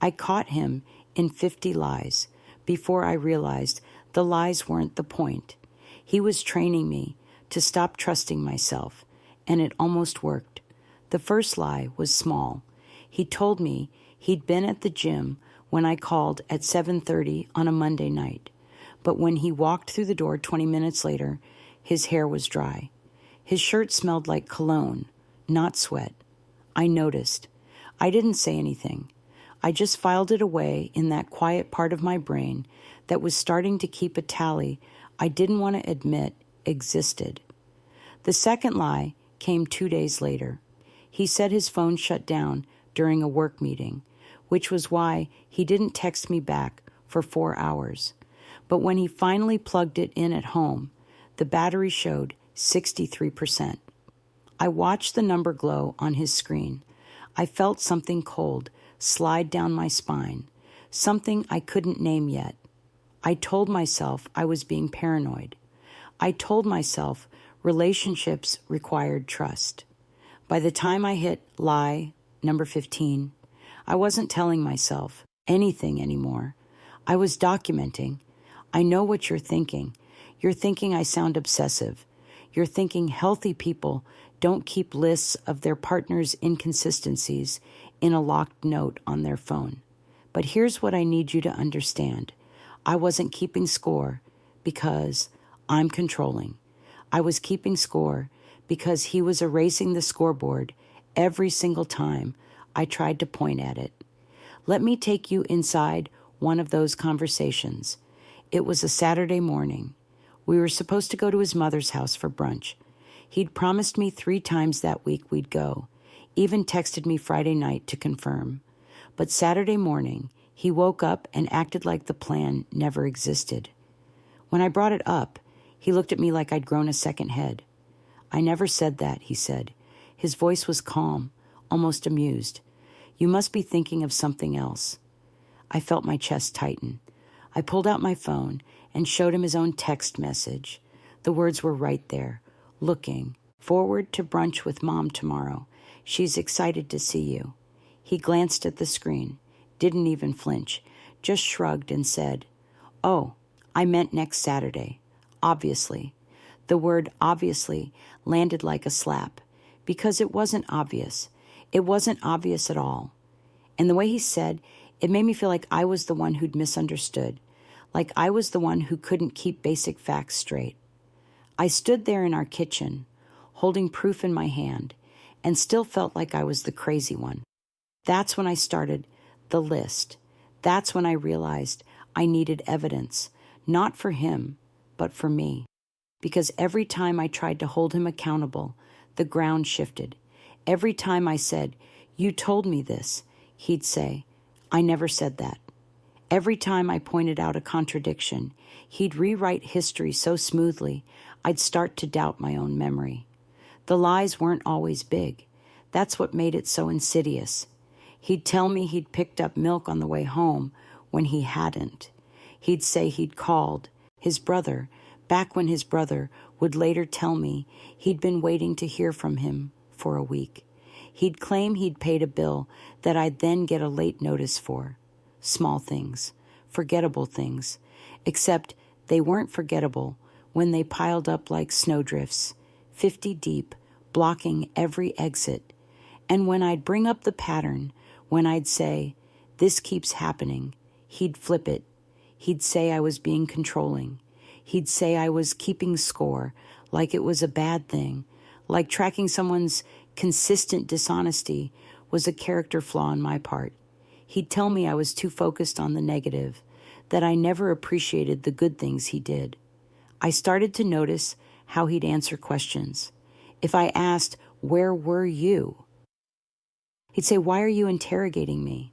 I caught him in 50 lies before I realized the lies weren't the point. He was training me to stop trusting myself, and it almost worked. The first lie was small. He told me he'd been at the gym when I called at 7:30 on a Monday night, but when he walked through the door 20 minutes later, his hair was dry. His shirt smelled like cologne, not sweat. I noticed. I didn't say anything. I just filed it away in that quiet part of my brain that was starting to keep a tally I didn't want to admit existed. The second lie came 2 days later. He said his phone shut down during a work meeting, which was why he didn't text me back for 4 hours. But when he finally plugged it in at home, the battery showed 63%. I watched the number glow on his screen. I felt something cold slide down my spine, something I couldn't name yet. I told myself I was being paranoid. I told myself relationships required trust. By the time I hit lie number 15, I wasn't telling myself anything anymore. I was documenting. I know what you're thinking. You're thinking I sound obsessive. You're thinking healthy people don't keep lists of their partner's inconsistencies in a locked note on their phone. But here's what I need you to understand. I wasn't keeping score because I'm controlling. I was keeping score because he was erasing the scoreboard every single time I tried to point at it. Let me take you inside one of those conversations. It was a Saturday morning. We were supposed to go to his mother's house for brunch. He'd promised me 3 times that week we'd go, even texted me Friday night to confirm. But Saturday morning, he woke up and acted like the plan never existed. When I brought it up, he looked at me like I'd grown a second head. I never said that, he said. His voice was calm, almost amused. You must be thinking of something else. I felt my chest tighten. I pulled out my phone and showed him his own text message. The words were right there. Looking forward to brunch with Mom tomorrow. She's excited to see you. He glanced at the screen, didn't even flinch, just shrugged and said, Oh, I meant next Saturday. Obviously. The word obviously landed like a slap, because it wasn't obvious. It wasn't obvious at all. And the way he said, it made me feel like I was the one who'd misunderstood, like I was the one who couldn't keep basic facts straight. I stood there in our kitchen, holding proof in my hand, and still felt like I was the crazy one. That's when I started the list. That's when I realized I needed evidence, not for him, but for me. Because every time I tried to hold him accountable, the ground shifted. Every time I said, You told me this, he'd say, I never said that. Every time I pointed out a contradiction, he'd rewrite history so smoothly, I'd start to doubt my own memory. The lies weren't always big. That's what made it so insidious. He'd tell me he'd picked up milk on the way home when he hadn't. He'd say he'd called his brother, back when his brother would later tell me he'd been waiting to hear from him for a week. He'd claim he'd paid a bill that I'd then get a late notice for. Small things, forgettable things, except they weren't forgettable when they piled up like snowdrifts, 50 deep, blocking every exit. And when I'd bring up the pattern, when I'd say, This keeps happening, he'd flip it. He'd say I was being controlling. He'd say I was keeping score, like it was a bad thing, like tracking someone's consistent dishonesty was a character flaw on my part. He'd tell me I was too focused on the negative, that I never appreciated the good things he did. I started to notice how he'd answer questions. If I asked, Where were you? He'd say, Why are you interrogating me?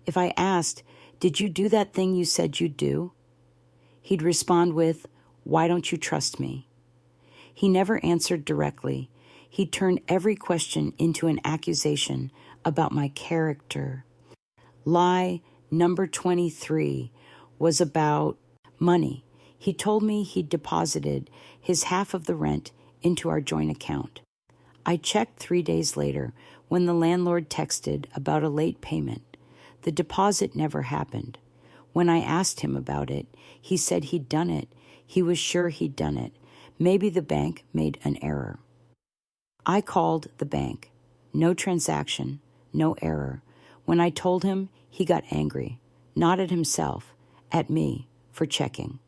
If I asked, Did you do that thing you said you'd do? He'd respond with, Why don't you trust me? He never answered directly. He'd turn every question into an accusation about my character. Lie number 23 was about money. He told me he'd deposited his half of the rent into our joint account. I checked 3 days later when the landlord texted about a late payment. The deposit never happened. When I asked him about it, he said he'd done it. He was sure he'd done it. Maybe the bank made an error. I called the bank. No transaction, no error. When I told him, he got angry. Not at himself, at me, for checking.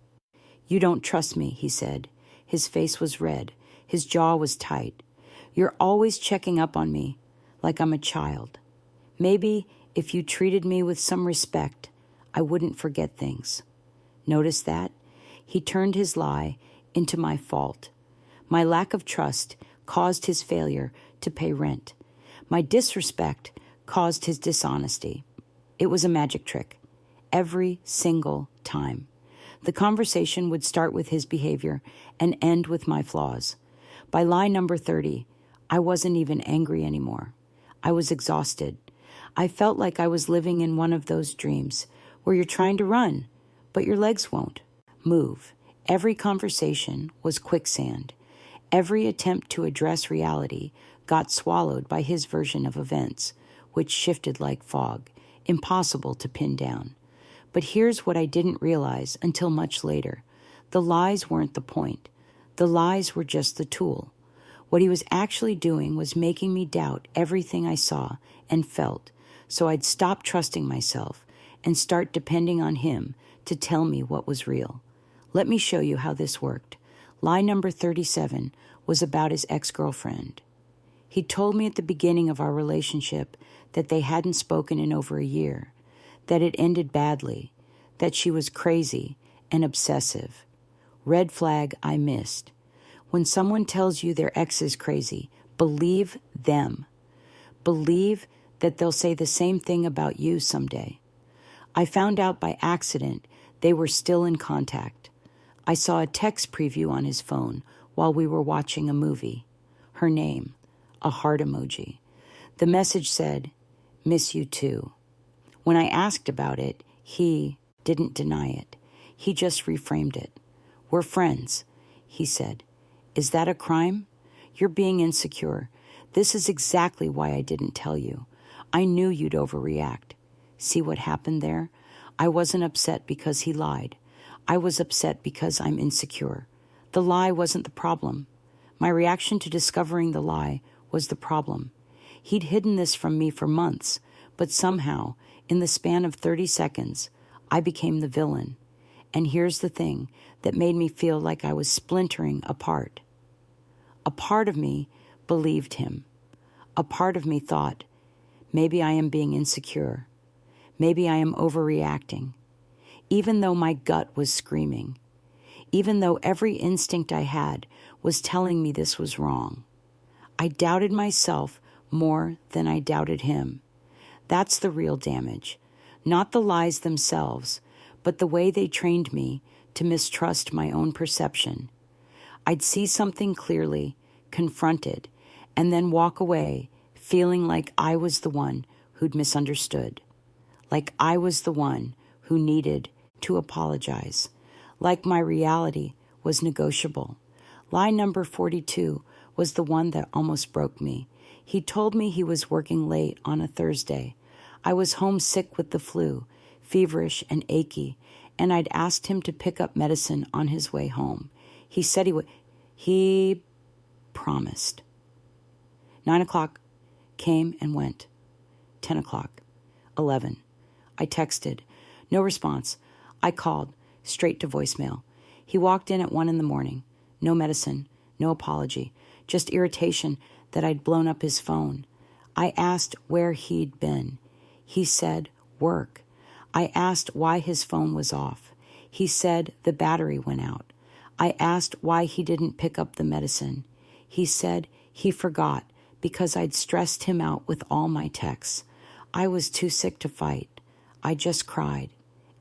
You don't trust me, he said. His face was red. His jaw was tight. You're always checking up on me, like I'm a child. Maybe if you treated me with some respect, I wouldn't forget things. Notice that? He turned his lie into my fault. My lack of trust caused his failure to pay rent. My disrespect caused his dishonesty. It was a magic trick. Every single time. The conversation would start with his behavior and end with my flaws. By lie number 30, I wasn't even angry anymore. I was exhausted. I felt like I was living in one of those dreams where you're trying to run, but your legs won't move. Every conversation was quicksand. Every attempt to address reality got swallowed by his version of events, which shifted like fog, impossible to pin down. But here's what I didn't realize until much later. The lies weren't the point. The lies were just the tool. What he was actually doing was making me doubt everything I saw and felt, so I'd stop trusting myself and start depending on him to tell me what was real. Let me show you how this worked. Lie number 37 was about his ex-girlfriend. He told me at the beginning of our relationship that they hadn't spoken in over a year, that it ended badly, that she was crazy and obsessive. Red flag I missed. When someone tells you their ex is crazy, believe them. Believe that they'll say the same thing about you someday. I found out by accident they were still in contact. I saw a text preview on his phone while we were watching a movie. Her name, a heart emoji. The message said, "Miss you too." When I asked about it, he didn't deny it. He just reframed it. "We're friends," he said. "Is that a crime? You're being insecure. This is exactly why I didn't tell you. I knew you'd overreact." See what happened there? I wasn't upset because he lied. I was upset because I'm insecure. The lie wasn't the problem. My reaction to discovering the lie was the problem. He'd hidden this from me for months, but somehow, in the span of 30 seconds, I became the villain. And here's the thing that made me feel like I was splintering apart. A part of me believed him. A part of me thought, maybe I am being insecure. Maybe I am overreacting. Even though my gut was screaming. Even though every instinct I had was telling me this was wrong. I doubted myself more than I doubted him. That's the real damage. Not the lies themselves, but the way they trained me to mistrust my own perception. I'd see something clearly, confront it, and then walk away feeling like I was the one who'd misunderstood. Like I was the one who needed to apologize. Like my reality was negotiable. Lie number 42 was the one that almost broke me. He told me he was working late on a Thursday. I was homesick with the flu, feverish and achy, and I'd asked him to pick up medicine on his way home. He said he would. He promised. 9 o'clock came and went. 10 o'clock. 11. I texted. No response. I called. Straight to voicemail. He walked in at 1 a.m. No medicine. No apology. Just irritation that I'd blown up his phone. I asked where he'd been. He said, work. I asked why his phone was off. He said the battery went out. I asked why he didn't pick up the medicine. He said he forgot because I'd stressed him out with all my texts. I was too sick to fight. I just cried.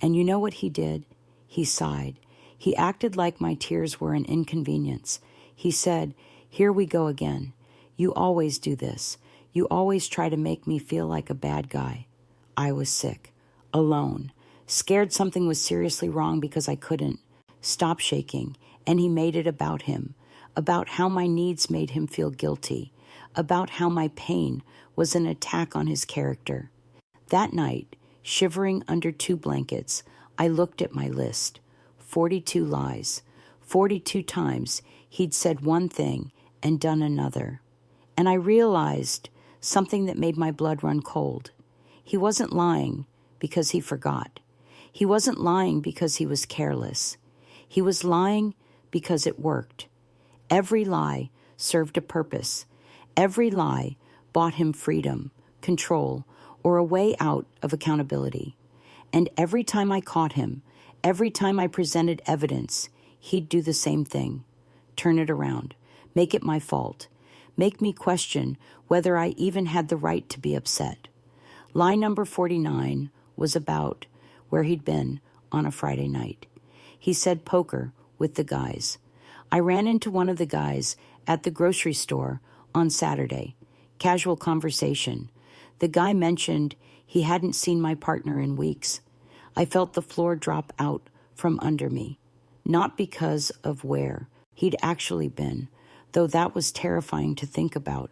And you know what he did? He sighed. He acted like my tears were an inconvenience. He said, "Here we go again. You always do this. You always try to make me feel like a bad guy." I was sick, alone, scared something was seriously wrong because I couldn't stop shaking, and he made it about him, about how my needs made him feel guilty, about how my pain was an attack on his character. That night, Shivering under 2 blankets, I looked at my list. 42 lies. 42 times he'd said one thing and done another. And I realized something that made my blood run cold. He wasn't lying because he forgot. He wasn't lying because he was careless. He was lying because it worked. Every lie served a purpose. Every lie bought him freedom, control, or a way out of accountability. And every time I caught him, every time I presented evidence, he'd do the same thing. Turn it around. Make it my fault. Make me question whether I even had the right to be upset. Lie number 49 was about where he'd been on a Friday night. He said poker with the guys. I ran into one of the guys at the grocery store on Saturday. Casual conversation. The guy mentioned he hadn't seen my partner in weeks. I felt the floor drop out from under me, not because of where he'd actually been, though that was terrifying to think about,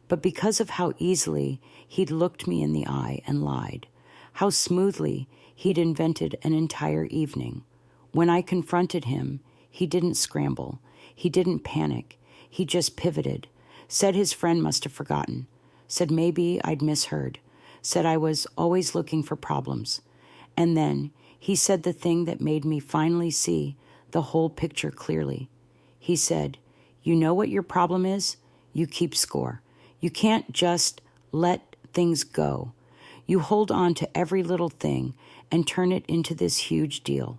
but because of how easily he'd looked me in the eye and lied, how smoothly he'd invented an entire evening. When I confronted him, he didn't scramble. He didn't panic. He just pivoted, said his friend must have forgotten, said maybe I'd misheard, said I was always looking for problems. And then he said the thing that made me finally see the whole picture clearly. He said, "You know what your problem is? You keep score. You can't just let things go. You hold on to every little thing and turn it into this huge deal.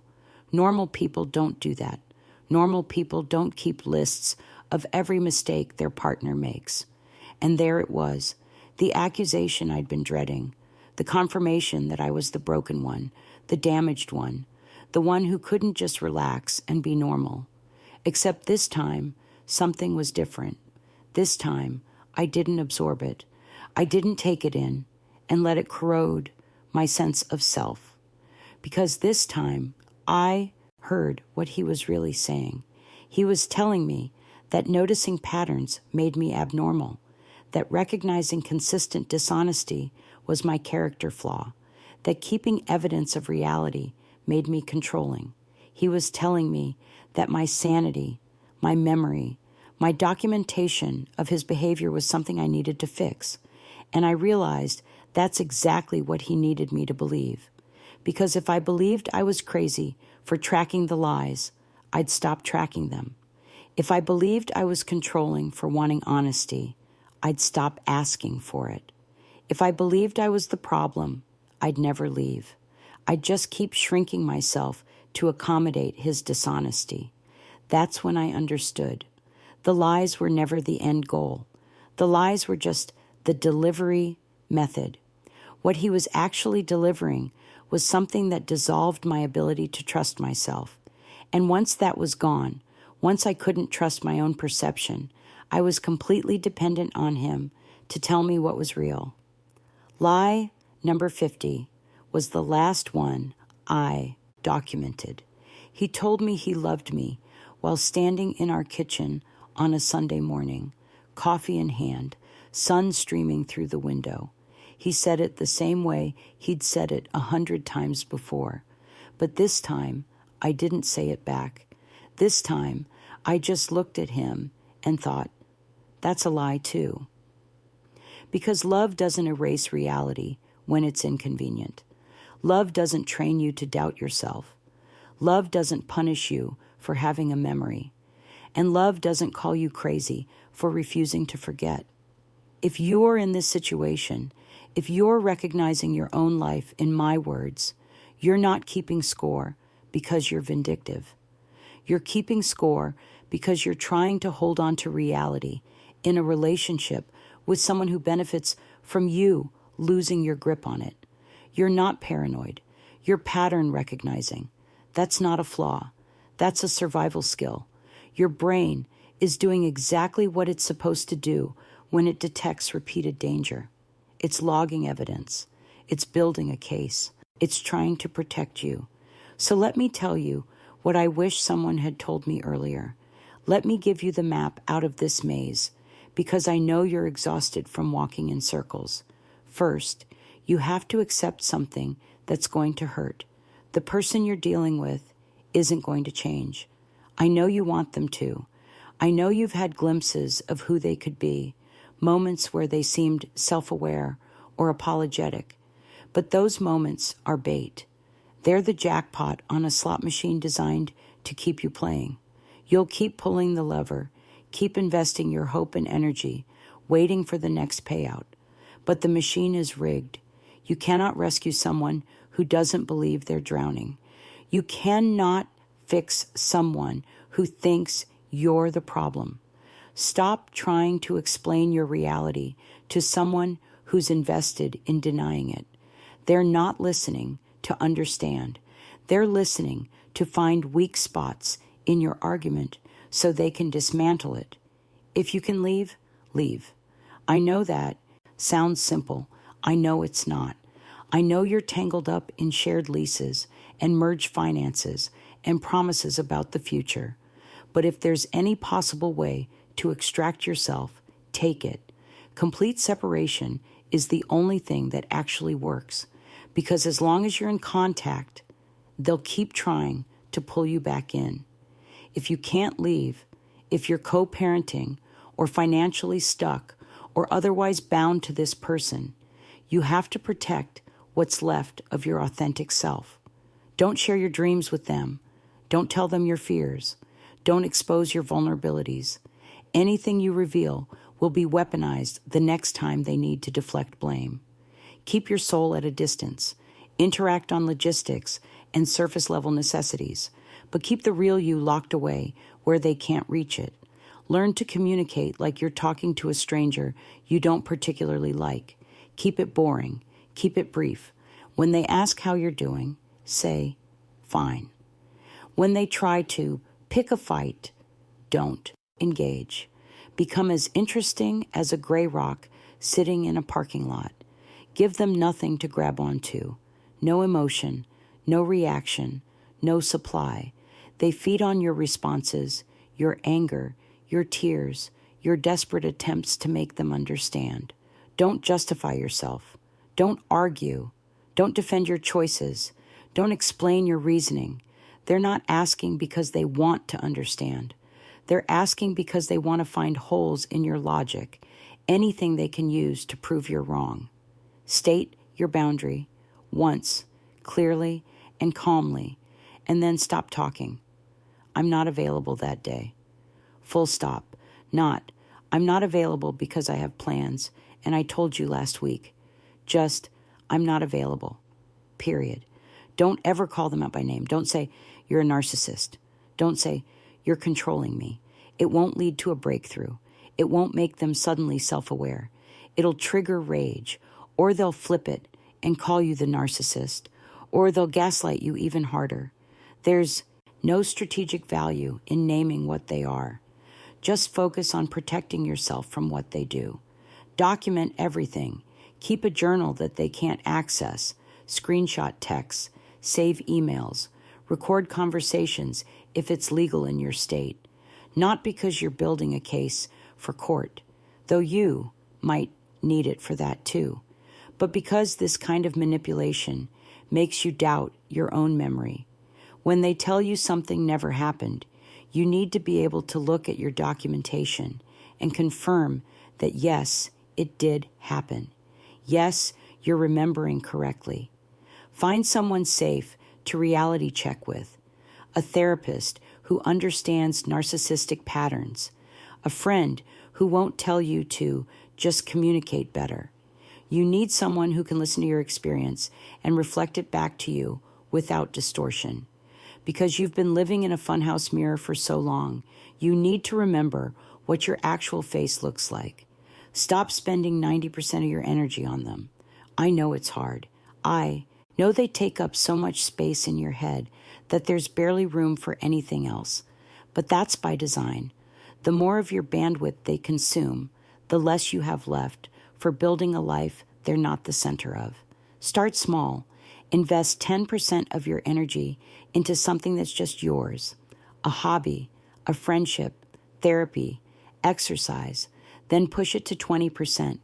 Normal people don't do that. Normal people don't keep lists of every mistake their partner makes." And there it was, the accusation I'd been dreading, the confirmation that I was the broken one, the damaged one, the one who couldn't just relax and be normal. Except this time, something was different. This time, I didn't absorb it. I didn't take it in and let it corrode my sense of self. Because this time, I heard what he was really saying. He was telling me that noticing patterns made me abnormal, that recognizing consistent dishonesty was my character flaw, that keeping evidence of reality made me controlling. He was telling me that my sanity, my memory, my documentation of his behavior was something I needed to fix. And I realized that's exactly what he needed me to believe. Because if I believed I was crazy for tracking the lies, I'd stop tracking them. If I believed I was controlling for wanting honesty, I'd stop asking for it. If I believed I was the problem, I'd never leave. I'd just keep shrinking myself to accommodate his dishonesty. That's when I understood. The lies were never the end goal. The lies were just the delivery method. What he was actually delivering was something that dissolved my ability to trust myself. And once that was gone, once I couldn't trust my own perception, I was completely dependent on him to tell me what was real. Lie number 50 was the last one I documented. He told me he loved me while standing in our kitchen on a Sunday morning, coffee in hand, sun streaming through the window. He said it the same way he'd said it 100 times before. But this time, I didn't say it back. This time, I just looked at him and thought, that's a lie too. Because love doesn't erase reality when it's inconvenient. Love doesn't train you to doubt yourself. Love doesn't punish you for having a memory. And love doesn't call you crazy for refusing to forget. If you're in this situation, if you're recognizing your own life in my words, you're not keeping score because you're vindictive. You're keeping score because you're trying to hold on to reality in a relationship with someone who benefits from you losing your grip on it. You're not paranoid. You're pattern recognizing. That's not a flaw. That's a survival skill. Your brain is doing exactly what it's supposed to do when it detects repeated danger. It's logging evidence. It's building a case. It's trying to protect you. So let me tell you what I wish someone had told me earlier. Let me give you the map out of this maze, because I know you're exhausted from walking in circles. First, you have to accept something that's going to hurt. The person you're dealing with isn't going to change. I know you want them to. I know you've had glimpses of who they could be, moments where they seemed self-aware or apologetic. But those moments are bait. They're the jackpot on a slot machine designed to keep you playing. You'll keep pulling the lever, keep investing your hope and energy, waiting for the next payout. But the machine is rigged. You cannot rescue someone who doesn't believe they're drowning. You cannot fix someone who thinks you're the problem. Stop trying to explain your reality to someone who's invested in denying it. They're not listening to understand. They're listening to find weak spots in your argument so they can dismantle it. If you can leave, leave. I know that sounds simple. I know it's not. I know you're tangled up in shared leases and merged finances and promises about the future. But if there's any possible way to extract yourself, take it. Complete separation is the only thing that actually works, because as long as you're in contact, they'll keep trying to pull you back in. If you can't leave, if you're co-parenting or financially stuck or otherwise bound to this person, you have to protect what's left of your authentic self. Don't share your dreams with them. Don't tell them your fears. Don't expose your vulnerabilities. Anything you reveal will be weaponized the next time they need to deflect blame. Keep your soul at a distance. Interact on logistics and surface-level necessities, but keep the real you locked away where they can't reach it. Learn to communicate like you're talking to a stranger you don't particularly like. Keep it boring. Keep it brief. When they ask how you're doing, say, fine. When they try to pick a fight, don't engage. Become as interesting as a gray rock sitting in a parking lot. Give them nothing to grab onto. No emotion, no reaction, no supply. They feed on your responses, your anger, your tears, your desperate attempts to make them understand. Don't justify yourself. Don't argue. Don't defend your choices. Don't explain your reasoning. They're not asking because they want to understand. They're asking because they want to find holes in your logic, anything they can use to prove you're wrong. State your boundary once, clearly and calmly, and then stop talking. I'm not available that day. Full stop. Not, I'm not available because I have plans, and I told you last week. Just, I'm not available. Period. Don't ever call them out by name. Don't say, you're a narcissist. Don't say, you're controlling me. It won't lead to a breakthrough. It won't make them suddenly self-aware. It'll trigger rage, or they'll flip it and call you the narcissist, or they'll gaslight you even harder. There's no strategic value in naming what they are. Just focus on protecting yourself from what they do. Document everything. Keep a journal that they can't access. Screenshot texts. Save emails. Record conversations if it's legal in your state. Not because you're building a case for court, though you might need it for that too, but because this kind of manipulation makes you doubt your own memory. When they tell you something never happened, you need to be able to look at your documentation and confirm that yes, it did happen. Yes, you're remembering correctly. Find someone safe to reality check with, a therapist who understands narcissistic patterns, a friend who won't tell you to just communicate better. You need someone who can listen to your experience and reflect it back to you without distortion. Because you've been living in a funhouse mirror for so long, you need to remember what your actual face looks like. Stop spending 90% of your energy on them. I know it's hard. I know they take up so much space in your head that there's barely room for anything else. But that's by design. The more of your bandwidth they consume, the less you have left for building a life they're not the center of. Start small. Invest 10% of your energy into something that's just yours. A hobby, a friendship, therapy, exercise. Then push it to 20%,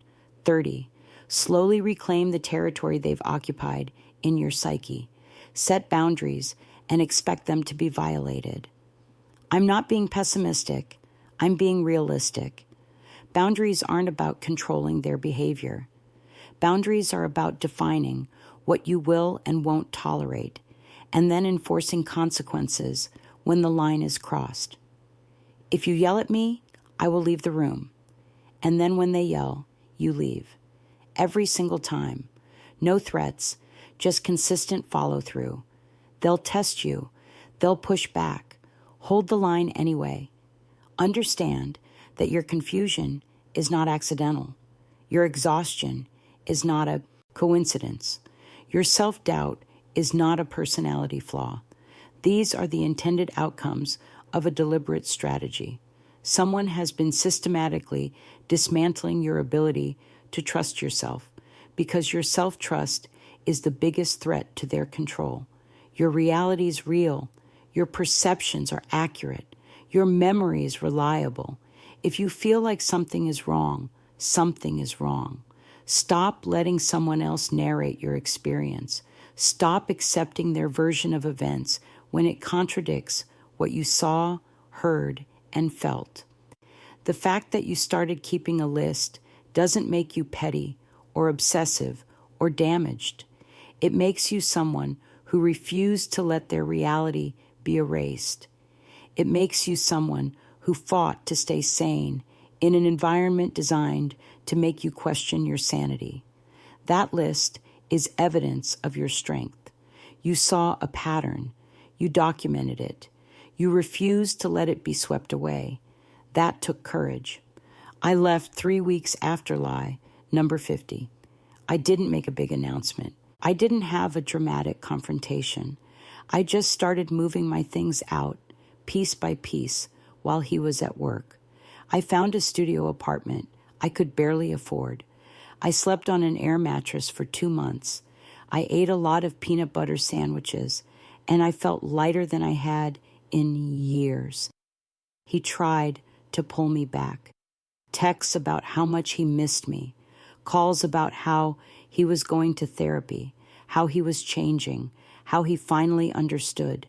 30%. Slowly reclaim the territory they've occupied in your psyche. Set boundaries and expect them to be violated. I'm not being pessimistic. I'm being realistic. Boundaries aren't about controlling their behavior. Boundaries are about defining what you will and won't tolerate, and then enforcing consequences when the line is crossed. If you yell at me, I will leave the room. And then when they yell, you leave. Every single time. No threats, just consistent follow-through. They'll test you. They'll push back. Hold the line anyway. Understand that your confusion is not accidental. Your exhaustion is not a coincidence. Your self-doubt is not a personality flaw. These are the intended outcomes of a deliberate strategy. Someone has been systematically dismantling your ability to trust yourself because your self-trust is the biggest threat to their control. Your reality is real. Your perceptions are accurate. Your memory is reliable. If you feel like something is wrong, something is wrong. Stop letting someone else narrate your experience. Stop accepting their version of events when it contradicts what you saw, heard, and felt. The fact that you started keeping a list doesn't make you petty or obsessive or damaged. It makes you someone who refused to let their reality be erased. It makes you someone who fought to stay sane in an environment designed to make you question your sanity. That list is evidence of your strength. You saw a pattern. You documented it. You refused to let it be swept away. That took courage. I left 3 weeks after lie, number 50. I didn't make a big announcement. I didn't have a dramatic confrontation. I just started moving my things out, piece by piece, while he was at work. I found a studio apartment I could barely afford. I slept on an air mattress for 2 months. I ate a lot of peanut butter sandwiches, and I felt lighter than I had in years. He tried to pull me back. Texts about how much he missed me. Calls about how he was going to therapy, how he was changing, how he finally understood.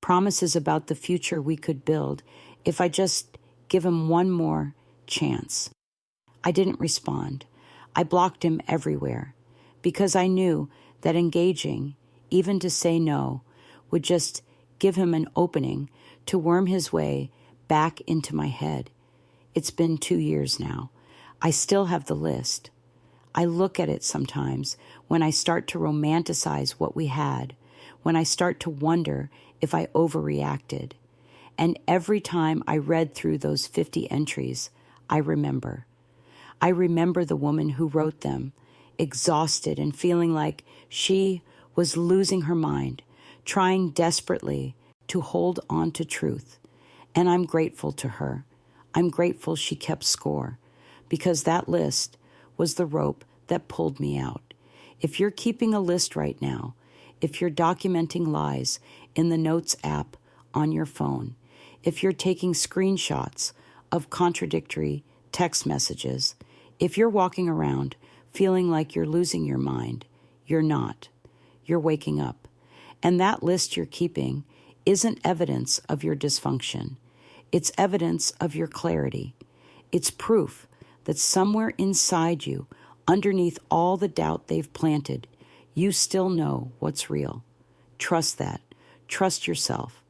Promises about the future we could build if I just give him one more chance. I didn't respond. I blocked him everywhere because I knew that engaging, even to say no, would just give him an opening to worm his way back into my head. It's been 2 years now. I still have the list. I look at it sometimes when I start to romanticize what we had, when I start to wonder if I overreacted. And every time I read through those 50 entries, I remember. I remember the woman who wrote them, exhausted and feeling like she was losing her mind, trying desperately to hold on to truth. And I'm grateful to her. I'm grateful she kept score, because that list was the rope that pulled me out. If you're keeping a list right now, if you're documenting lies in the Notes app on your phone, if you're taking screenshots of contradictory text messages, if you're walking around feeling like you're losing your mind, you're not. You're waking up. And that list you're keeping isn't evidence of your dysfunction. It's evidence of your clarity. It's proof that somewhere inside you, underneath all the doubt they've planted, you still know what's real. Trust that. Trust yourself.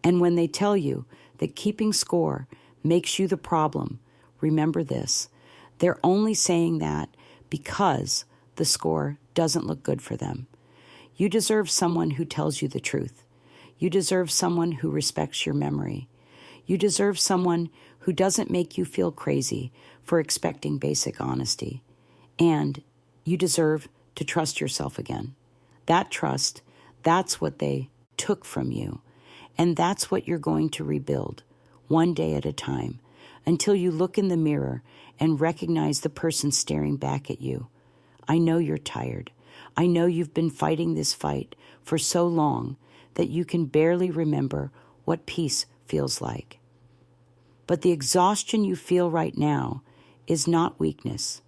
And when they tell you that keeping score makes you the problem, remember this. They're only saying that because the score doesn't look good for them. You deserve someone who tells you the truth. You deserve someone who respects your memory. You deserve someone who doesn't make you feel crazy for expecting basic honesty. And you deserve to trust yourself again. That trust, that's what they took from you. And that's what you're going to rebuild, one day at a time, until you look in the mirror and recognize the person staring back at you. I know you're tired. I know you've been fighting this fight for so long that you can barely remember what peace feels like. But the exhaustion you feel right now is not weakness.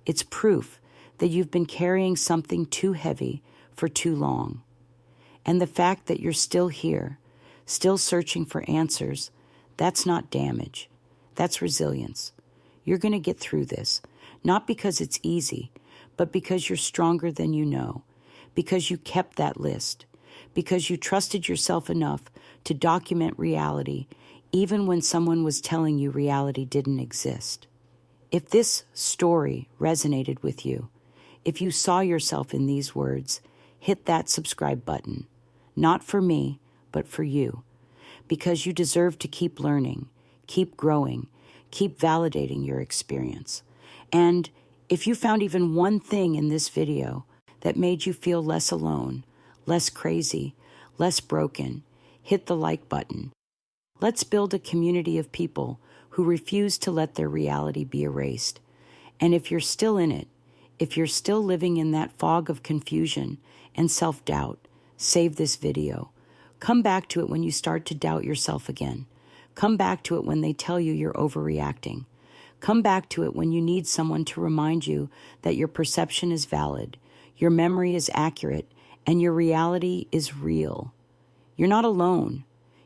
It's proof that you've been carrying something too heavy for too long. And the fact that you're still here, still searching for answers, that's not damage. That's resilience. You're going to get through this, not because it's easy, but because you're stronger than you know, because you kept that list, because you trusted yourself enough to document reality, even when someone was telling you reality didn't exist. If this story resonated with you, if you saw yourself in these words, hit that subscribe button. Not for me, but for you. Because you deserve to keep learning, keep growing, keep validating your experience. And if you found even one thing in this video that made you feel less alone, less crazy, less broken, hit the like button. Let's build a community of people who refuse to let their reality be erased. And if you're still in it, if you're still living in that fog of confusion and self-doubt, save this video. Come back to it when you start to doubt yourself again. Come back to it when they tell you you're overreacting. Come back to it when you need someone to remind you that your perception is valid, your memory is accurate, and your reality is real. You're not alone.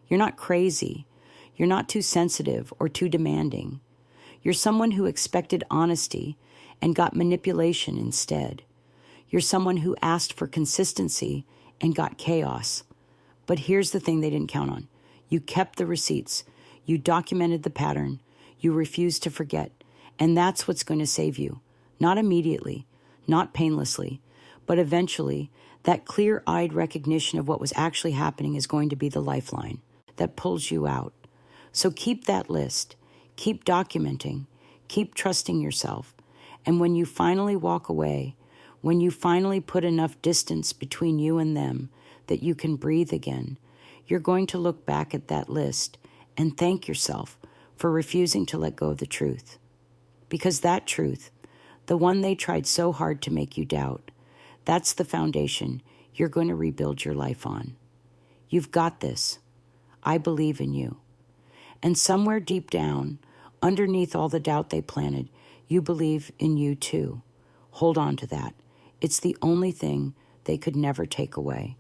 You're not crazy. You're not too sensitive or too demanding. You're someone who expected honesty and got manipulation instead. You're someone who asked for consistency and got chaos. But here's the thing they didn't count on. You kept the receipts. You documented the pattern. You refused to forget. And that's what's going to save you. Not immediately, not painlessly, but eventually, that clear-eyed recognition of what was actually happening is going to be the lifeline that pulls you out. So keep that list. Keep documenting. Keep trusting yourself. And when you finally walk away, when you finally put enough distance between you and them that you can breathe again, you're going to look back at that list and thank yourself for refusing to let go of the truth. Because that truth, the one they tried so hard to make you doubt, that's the foundation you're going to rebuild your life on. You've got this. I believe in you. And somewhere deep down, underneath all the doubt they planted, you believe in you too. Hold on to that. It's the only thing they could never take away.